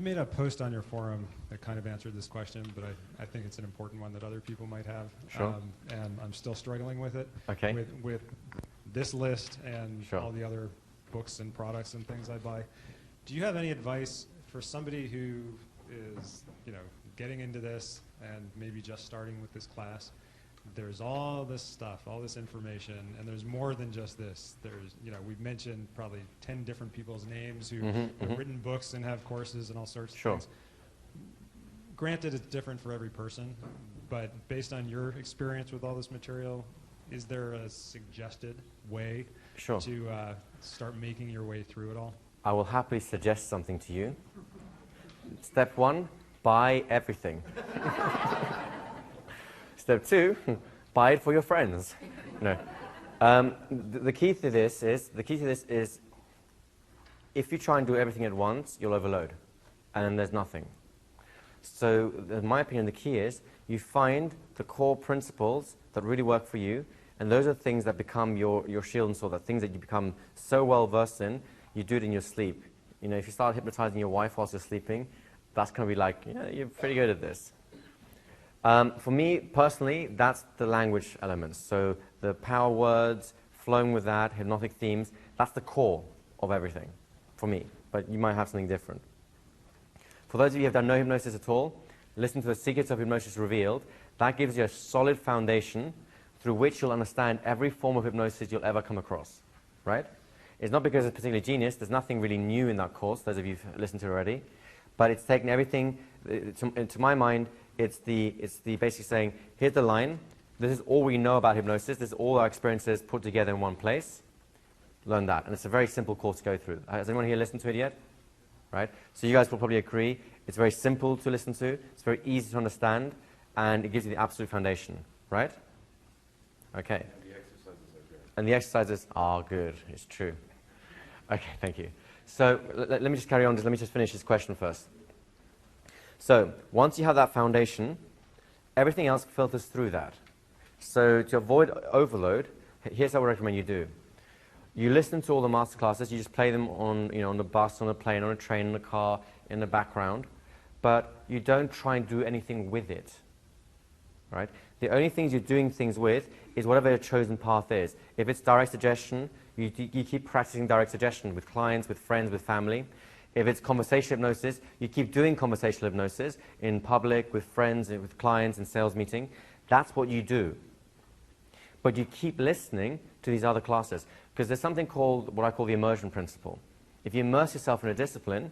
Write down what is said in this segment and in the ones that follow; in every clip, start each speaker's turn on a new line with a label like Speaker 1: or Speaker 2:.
Speaker 1: You made a post on your forum that kind of answered this question, but I think it's an important one that other people might have.
Speaker 2: Sure.
Speaker 1: And I'm still struggling with it.
Speaker 2: Okay.
Speaker 1: With this list and
Speaker 2: Sure.
Speaker 1: all the other books and products and things I buy. Do you have any advice for somebody who is, getting into this and maybe just starting with this class? There's all this stuff, all this information, and there's more than just this. There's, we've mentioned probably 10 different people's names who have written books and have courses and all sorts of things. Granted, it's different for every person, but based on your experience with all this material, is there a suggested way to start making your way through it all?
Speaker 2: I will happily suggest something to you. Step 1, buy everything. Step 2, buy it for your friends. No. The key to this is if you try and do everything at once, you'll overload, and there's nothing. So, in my opinion, the key is you find the core principles that really work for you, and those are things that become your shield and sword, the things that you become so well versed in, you do it in your sleep. If you start hypnotizing your wife whilst you're sleeping, that's going to be like, you're pretty good at this. For me, personally, that's the language elements. So the power words, flowing with that, hypnotic themes, that's the core of everything for me. But you might have something different. For those of you who have done no hypnosis at all, listen to the Secrets of Hypnosis Revealed. That gives you a solid foundation through which you'll understand every form of hypnosis you'll ever come across, right? It's not because it's particularly genius. There's nothing really new in that course, those of you who've listened to it already. But it's taken everything, to my mind, it's the basically saying, here's the line, this is all we know about hypnosis, this is all our experiences put together in one place. Learn that. And it's a very simple course to go through. Has anyone here listened to it yet? Right? So you guys will probably agree, it's very simple to listen to, it's very easy to understand, and it gives you the absolute foundation. Right? Okay.
Speaker 3: And the exercises are good.
Speaker 2: And the exercises are good, it's true. Okay, thank you. So let me just carry on, let me just finish this question first. So once you have that foundation, everything else filters through that. So to avoid overload, here's how I recommend you do. You listen to all the master classes, you just play them on, on the bus, on a plane, on a train, in a car, in the background, but you don't try and do anything with it, right? The only things you're doing things with is whatever your chosen path is. If it's direct suggestion, you keep practicing direct suggestion with clients, with friends, with family. If it's conversational hypnosis, you keep doing conversational hypnosis in public, with friends, with clients, in sales meeting. That's what you do. But you keep listening to these other classes, because there's something called what I call the immersion principle. If you immerse yourself in a discipline,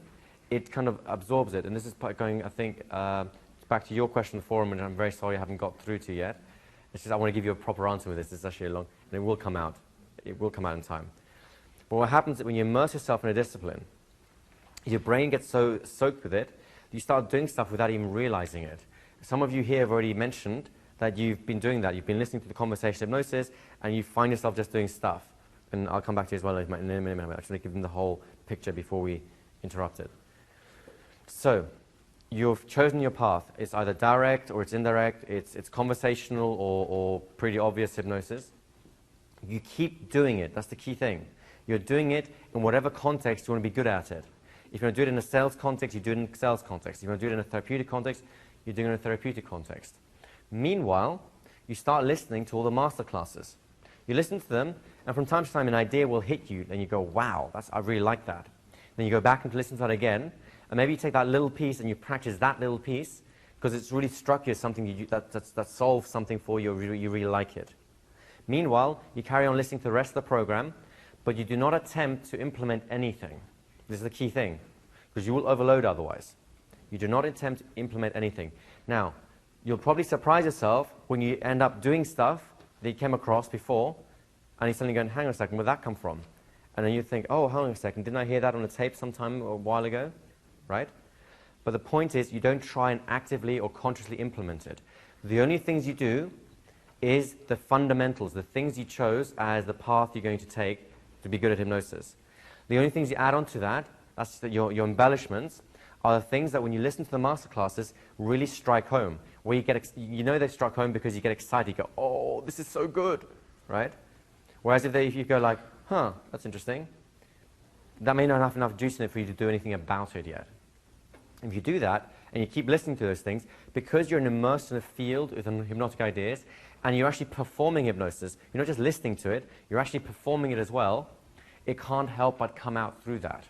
Speaker 2: it kind of absorbs it. And this is going, I think, back to your question in the forum, and I'm very sorry I haven't got through to yet. It's just I want to give you a proper answer with this. This is actually long, and it will come out. It will come out in time. But what happens is when you immerse yourself in a discipline, your brain gets so soaked with it, you start doing stuff without even realizing it. Some of you here have already mentioned that you've been doing that. You've been listening to the conversational hypnosis, and you find yourself just doing stuff. And I'll come back to you as well in a minute. I'll actually give them the whole picture before we interrupt it. So, you've chosen your path. It's either direct or it's indirect. It's conversational or pretty obvious hypnosis. You keep doing it. That's the key thing. You're doing it in whatever context you want to be good at it. If you want to do it in a sales context, you do it in a sales context. If you want to do it in a therapeutic context, you do it in a therapeutic context. Meanwhile, you start listening to all the master classes. You listen to them, and from time to time an idea will hit you, and you go, wow, I really like that. Then you go back and listen to that again, and maybe you take that little piece and you practice that little piece, because it's really struck you as something that solves something for you, you really like it. Meanwhile, you carry on listening to the rest of the program, but you do not attempt to implement anything. This is the key thing, because you will overload otherwise. You do not attempt to implement anything. Now, you'll probably surprise yourself when you end up doing stuff that you came across before, and you're suddenly going, hang on a second, where'd that come from? And then you think, oh, hang on a second, didn't I hear that on a tape sometime a while ago? Right? But the point is, you don't try and actively or consciously implement it. The only things you do is the fundamentals, the things you chose as the path you're going to take to be good at hypnosis. The only things you add on to that, that's your embellishments, are the things that when you listen to the master classes really strike home. Where you get, they struck home because you get excited. You go, oh, this is so good, right? Whereas if you go like, huh, that's interesting, that may not have enough juice in it for you to do anything about it yet. If you do that, and you keep listening to those things, because you're immersed in a field with hypnotic ideas, and you're actually performing hypnosis, you're not just listening to it, you're actually performing it as well, it can't help but come out through that.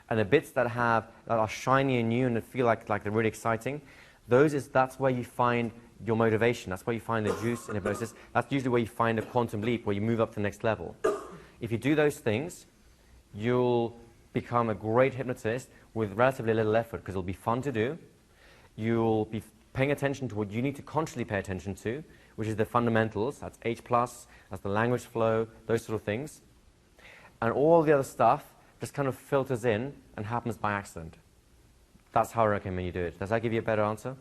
Speaker 2: And the bits that are shiny and new and that feel like they're really exciting, that's where you find your motivation. That's where you find the juice in hypnosis. That's usually where you find a quantum leap, where you move up to the next level. If you do those things, you'll become a great hypnotist with relatively little effort, because it'll be fun to do. You'll be paying attention to what you need to consciously pay attention to, which is the fundamentals. That's H+, that's the language flow, those sort of things. And all the other stuff just kind of filters in and happens by accident. That's how I recommend you do it. Does that give you a better answer?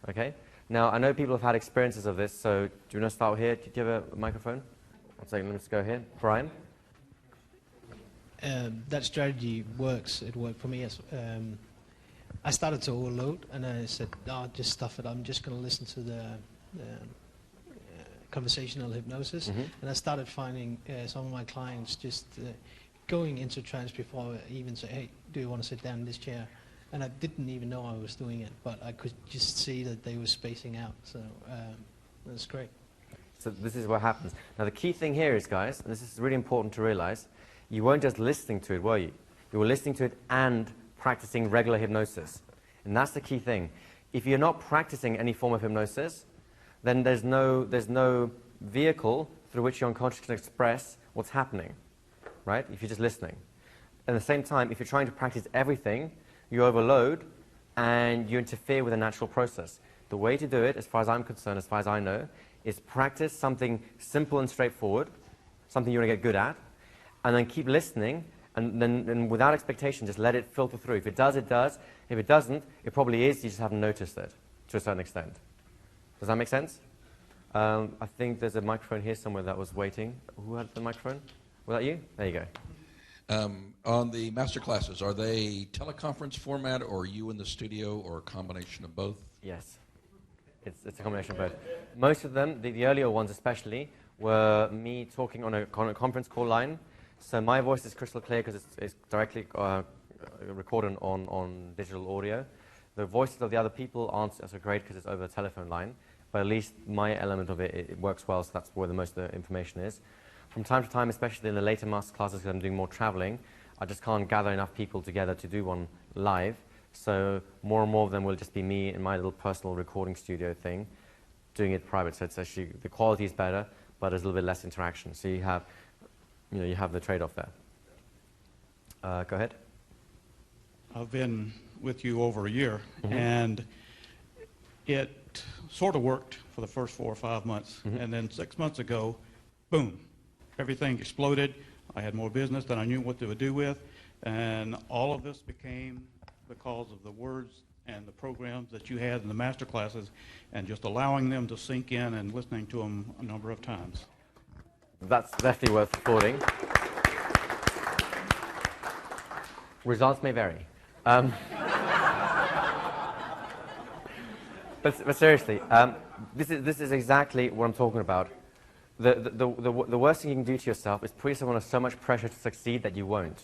Speaker 2: Okay. Now, I know people have had experiences of this, so do you want to start here? Do you have a microphone? One second, let's go here. Brian?
Speaker 3: That strategy works. It worked for me. I started to overload, and I said, "No, just stuff it. I'm just going to listen to the conversational hypnosis." And I started finding some of my clients just going into trance before I even say, "Hey, do you want to sit down in this chair?" And I didn't even know I was doing it, but I could just see that they were spacing out. So that's great.
Speaker 2: So this is what happens. Now, the key thing here is, guys, and this is really important to realize, you weren't just listening to it, were you? You were listening to it and practicing regular hypnosis. And that's the key thing. If you're not practicing any form of hypnosis, then there's no vehicle through which your unconscious can express what's happening, right? If you're just listening. At the same time, if you're trying to practice everything, you overload and you interfere with the natural process. The way to do it, as far as I'm concerned, as far as I know, is practice something simple and straightforward, something you want to get good at, and then keep listening, and then without expectation, just let it filter through. If it does, it does. If it doesn't, it probably is, you just haven't noticed it, to a certain extent. Does that make sense? I think there's a microphone here somewhere that was waiting. Who had the microphone? Was that you? There you go.
Speaker 4: On the master classes, are they teleconference format, or are you in the studio, or a combination of both?
Speaker 2: Yes. It's a combination of both. Most of them, the earlier ones especially, were me talking on a conference call line. So my voice is crystal clear because it's directly recorded on digital audio. The voices of the other people aren't so great because it's over a telephone line, but at least my element of it works well, so that's where the most of the information is. From time to time, especially in the later master classes, because I'm doing more traveling, I just can't gather enough people together to do one live. So more and more of them will just be me in my little personal recording studio thing, doing it private. So it's actually, the quality is better, but there's a little bit less interaction. So you have the trade-off there. Go ahead.
Speaker 5: I've been with you over a year, and it sort of worked for the first 4 or 5 months. And then 6 months ago, boom, everything exploded. I had more business than I knew what to do with, and all of this became because of the words and the programs that you had in the master classes, and just allowing them to sink in and listening to them a number of times.
Speaker 2: That's definitely worth applauding. Results may vary. But seriously, this is exactly what I'm talking about. The worst thing you can do to yourself is put yourself under so much pressure to succeed that you won't.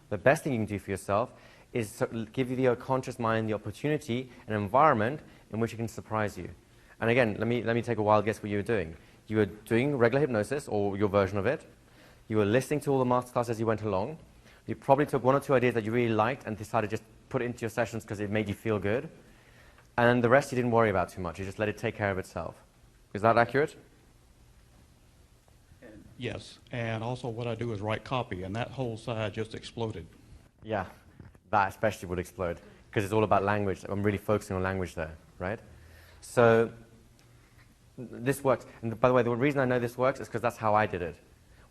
Speaker 2: The best thing you can do for yourself is give your conscious mind the opportunity, an environment in which it can surprise you. And again, let me take a wild guess what you were doing. You were doing regular hypnosis, or your version of it. You were listening to all the master classes as you went along. You probably took 1 or 2 ideas that you really liked and decided to just put it into your sessions because it made you feel good. And then the rest you didn't worry about too much. You just let it take care of itself. Is that accurate?
Speaker 5: Yes, and also what I do is write copy, and that whole side just exploded.
Speaker 2: Yeah, that especially would explode because it's all about language. I'm really focusing on language there, right? So this works. And by the way, the reason I know this works is because that's how I did it.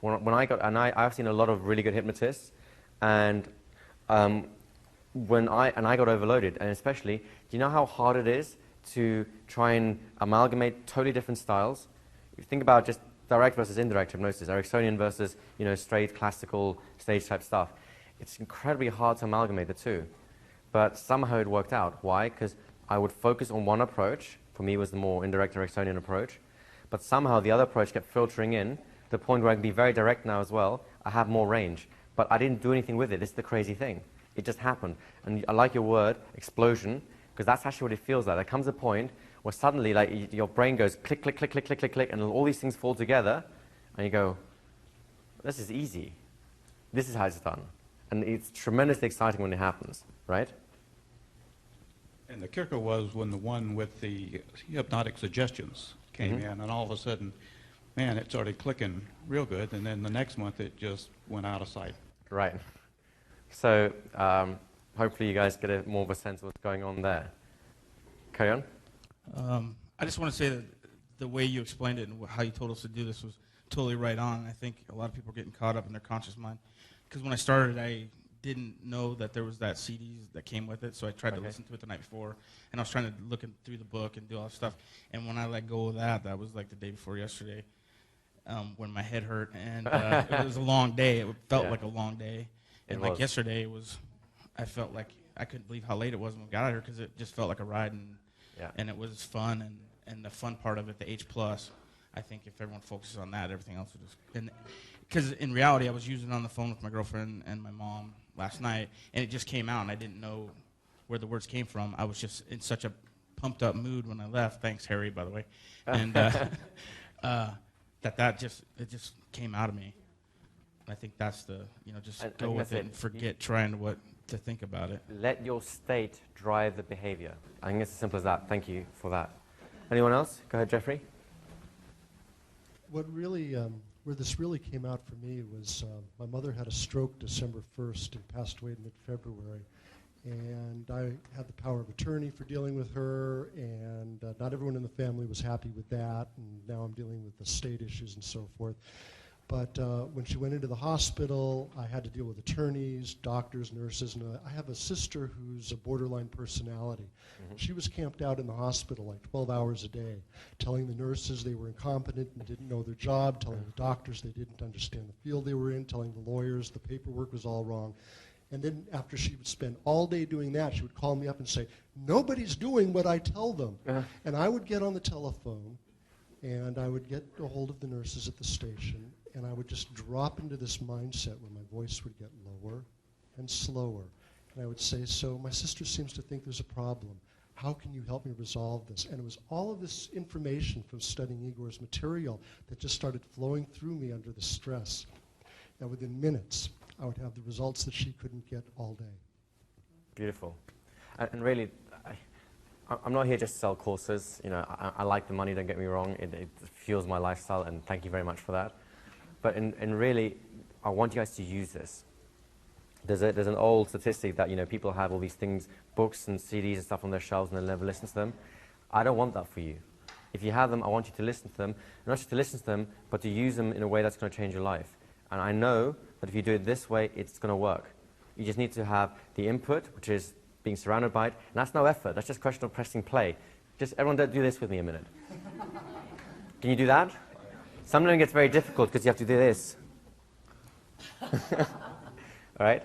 Speaker 2: I've seen a lot of really good hypnotists, and I got overloaded. And especially, do you know how hard it is to try and amalgamate totally different styles? If you think about just direct versus indirect hypnosis, Ericksonian versus straight classical stage type stuff, it's incredibly hard to amalgamate the two. But somehow it worked out. Why? Because I would focus on one approach. For me, it was the more indirect Ericksonian approach. But somehow the other approach kept filtering in to the point where I can be very direct now as well. I have more range. But I didn't do anything with it. This is the crazy thing. It just happened. And I like your word, explosion, because that's actually what it feels like. There comes a point where suddenly like your brain goes click, click, click, click, click, click, click, and all these things fall together, and you go, this is easy. This is how it's done. And it's tremendously exciting when it happens, right?
Speaker 5: And the kicker was when the one with the hypnotic suggestions came in, and all of a sudden, man, it started clicking real good, and then the next month it just went out of sight.
Speaker 2: Right. So hopefully you guys get more of a sense of what's going on there. Carry on.
Speaker 6: I just want to say that the way you explained it and how you told us to do this was totally right on. I think a lot of people are getting caught up in their conscious mind. Because when I started, I didn't know that there was that CD that came with it, so I tried to listen to it the night before. And I was trying to look through the book and do all that stuff. And when I let go of that, that was like the day before yesterday, when my head hurt. And it was a long day. It felt like a long day. And like yesterday, I felt like I couldn't believe how late it was when we got out here because it just felt like a ride. And it was fun. And the fun part of it, the H+, I think if everyone focuses on that, everything else will just... Because in reality, I was using it on the phone with my girlfriend and my mom last night, and it just came out, and I didn't know where the words came from. I was just in such a pumped-up mood when I left. Thanks, Harry, by the way. And it just came out of me. And I think that's the, just go with it and forget trying to think about it.
Speaker 2: Let your state drive the behavior. I think it's as simple as that. Thank you for that. Anyone else? Go ahead, Jeffrey.
Speaker 7: What really, where this really came out for me was my mother had a stroke December 1st and passed away in mid-February. And I had the power of attorney for dealing with her, and not everyone in the family was happy with that, and now I'm dealing with the state issues and so forth. But when she went into the hospital, I had to deal with attorneys, doctors, nurses, and I have a sister who's a borderline personality. She was camped out in the hospital like 12 hours a day, telling the nurses they were incompetent and didn't know their job, telling the doctors they didn't understand the field they were in, telling the lawyers the paperwork was all wrong. And then after she would spend all day doing that, she would call me up and say, nobody's doing what I tell them. And I would get on the telephone, and I would get a hold of the nurses at the station, and I would just drop into this mindset where my voice would get lower and slower. And I would say, so my sister seems to think there's a problem. How can you help me resolve this? And it was all of this information from studying Igor's material that just started flowing through me under the stress. Now within minutes, I would have the results that she couldn't get all day.
Speaker 2: Beautiful. And really, I'm not here just to sell courses. I like the money, don't get me wrong. It fuels my lifestyle, and thank you very much for that. But in really, I want you guys to use this. There's an old statistic that people have all these things, books and CDs and stuff on their shelves, and they'll never listen to them. I don't want that for you. If you have them, I want you to listen to them, and not just to listen to them, but to use them in a way that's going to change your life. And I know that if you do it this way, it's going to work. You just need to have the input, which is being surrounded by it, and that's no effort. That's just a question of pressing play. Just everyone do this with me a minute. Can you do that? Sometimes it gets very difficult because you have to do this. All right?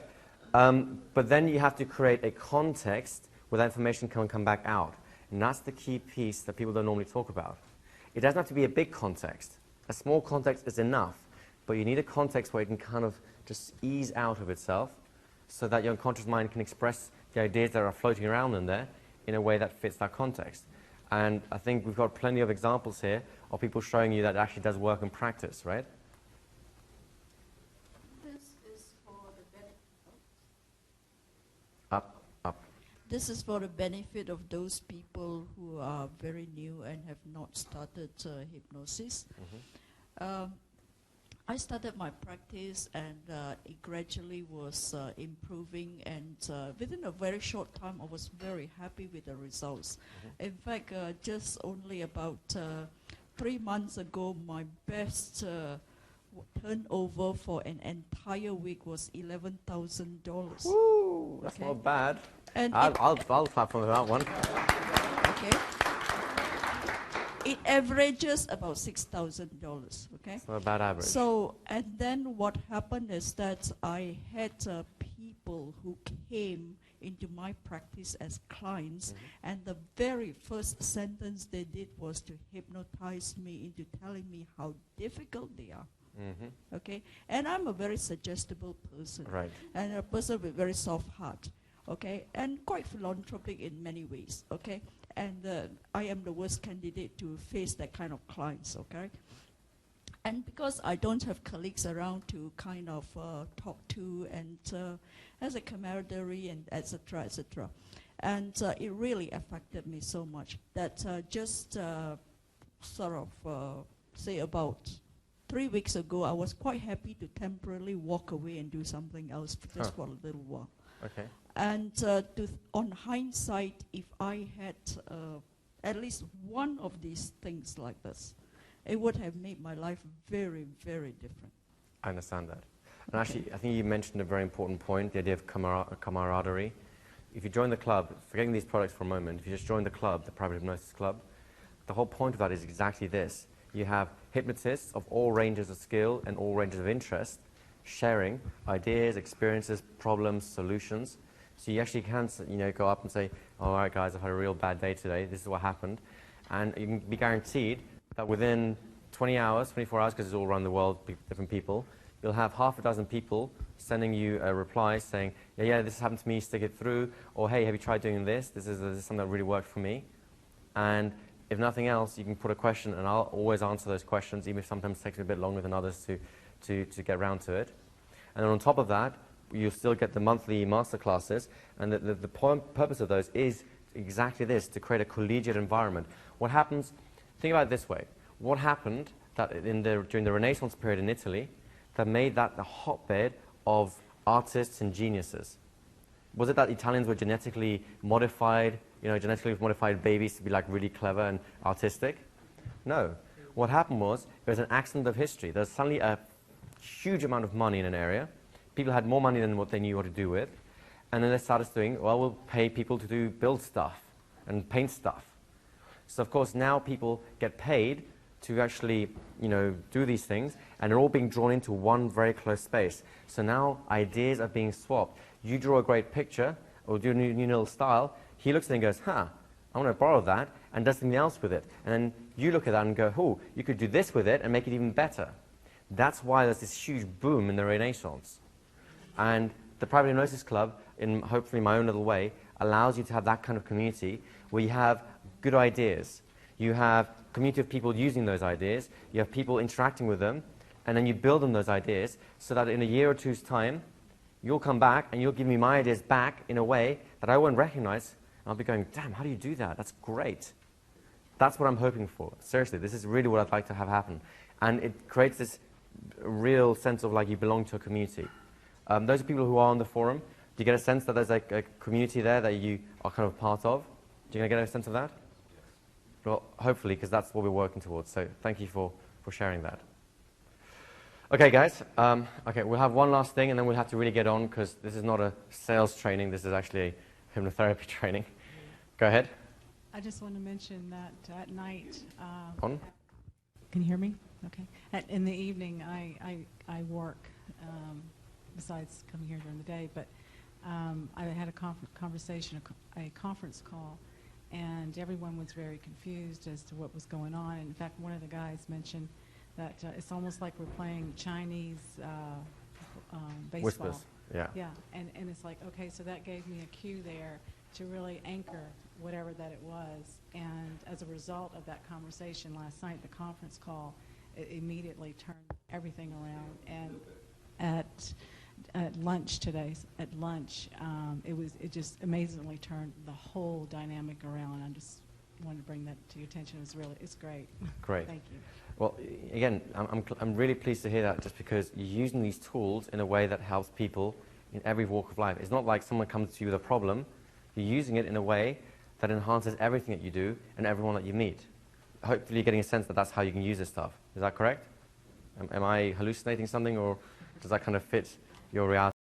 Speaker 2: But then you have to create a context where that information can come back out. And that's the key piece that people don't normally talk about. It doesn't have to be a big context. A small context is enough. But you need a context where it can kind of just ease out of itself so that your unconscious mind can express the ideas that are floating around in there in a way that fits that context. And I think we've got plenty of examples here of people showing you that it actually does work in practice, right?
Speaker 8: This is for the benefit.
Speaker 2: Up.
Speaker 8: This is for the benefit of those people who are very new and have not started hypnosis. I started my practice, and it gradually was improving, and within a very short time I was very happy with the results. In fact, just only about 3 months ago, my best turnover for an entire week was $11,000.
Speaker 2: Woo! That's not bad.
Speaker 8: And
Speaker 2: I'll clap for that one.
Speaker 8: Okay. It averages about $6,000, okay?
Speaker 2: It's not a bad average.
Speaker 8: So, and then what happened is that I had people who came into my practice as clients, and the very first sentence they did was to hypnotize me into telling me how difficult they are. Okay, and I'm a very suggestible person,
Speaker 2: Right.
Speaker 8: and a person with very soft heart, okay, and quite philanthropic in many ways, okay, and I am the worst candidate to face that kind of clients, okay, and because I don't have colleagues around to kind of talk to and as a camaraderie and etc., etc., and it really affected me so much that just sort of say about 3 weeks ago, I was quite happy to temporarily walk away and do something else just for a little while.
Speaker 2: Okay.
Speaker 8: And on hindsight, if I had at least one of these things like this, it would have made my life very, very different.
Speaker 2: I understand that. And actually, I think you mentioned a very important point, the idea of camaraderie. If you join the club, forgetting these products for a moment, if you just join the club, the Private Hypnosis Club, the whole point of that is exactly this. You have hypnotists of all ranges of skill and all ranges of interest sharing ideas, experiences, problems, solutions. So you actually can, go up and say, all right, guys, I've had a real bad day today. This is what happened. And you can be guaranteed that within 20 hours, 24 hours, because it's all around the world, different people, you'll have half a dozen people sending you a reply saying, yeah, this happened to me, stick it through, or hey, have you tried doing this? This is something that really worked for me. And if nothing else, you can put a question, and I'll always answer those questions, even if sometimes it takes me a bit longer than others to get around to it. And then on top of that, you'll still get the monthly masterclasses, and the purpose of those is exactly this, to create a collegiate environment. What happens, think about it this way, what happened that during the Renaissance period in Italy that made that the hotbed of artists and geniuses? Was it that Italians were genetically modified, genetically modified babies to be like really clever and artistic? No. What happened was, it was an accident of history. There was suddenly a huge amount of money in an area. People had more money than what they knew what to do with. And then they started doing, well, we'll pay people to build stuff and paint stuff. So of course now people get paid to actually, do these things, and they're all being drawn into one very close space. So now ideas are being swapped. You draw a great picture, or do a new little style, he looks at it and goes, I want to borrow that, and does something else with it. And then you look at that and go, oh, you could do this with it and make it even better. That's why there's this huge boom in the Renaissance. And the Private Hypnosis Club, in hopefully my own little way, allows you to have that kind of community where you have good ideas. You have a community of people using those ideas. You have people interacting with them. And then you build on those ideas so that in a year or two's time, you'll come back and you'll give me my ideas back in a way that I won't recognize. I'll be going, damn, how do you do that? That's great. That's what I'm hoping for. Seriously, this is really what I'd like to have happen. And it creates this real sense of like you belong to a community. Those are people who are on the forum. Do you get a sense that there's like a community there that you are kind of part of? Do you get a sense of that? Well, hopefully, because that's what we're working towards. So thank you for sharing that. Okay, guys. Okay, we'll have one last thing, and then we'll have to really get on, because this is not a sales training. This is actually a hypnotherapy training. Go ahead.
Speaker 9: I just want to mention that at night.
Speaker 2: On?
Speaker 9: Can you hear me? Okay. In the evening, I work, besides coming here during the day, but I had a conference call, and everyone was very confused as to what was going on. In fact, one of the guys mentioned that it's almost like we're playing Chinese baseball.
Speaker 2: Whispers, yeah.
Speaker 9: Yeah, and it's like, okay, so that gave me a cue there to really anchor whatever that it was. And as a result of that conversation last night, the conference call, it immediately turned everything around. And at lunch today, it just amazingly turned the whole dynamic around. I just wanted to bring that to your attention. It's great.
Speaker 2: Great.
Speaker 9: Thank you.
Speaker 2: Well, again, I'm really pleased to hear that, just because you're using these tools in a way that helps people in every walk of life. It's not like someone comes to you with a problem. You're using it in a way that enhances everything that you do and everyone that you meet. Hopefully you're getting a sense that that's how you can use this stuff. Is that correct? Am I hallucinating something, or does that kind of fit your reality?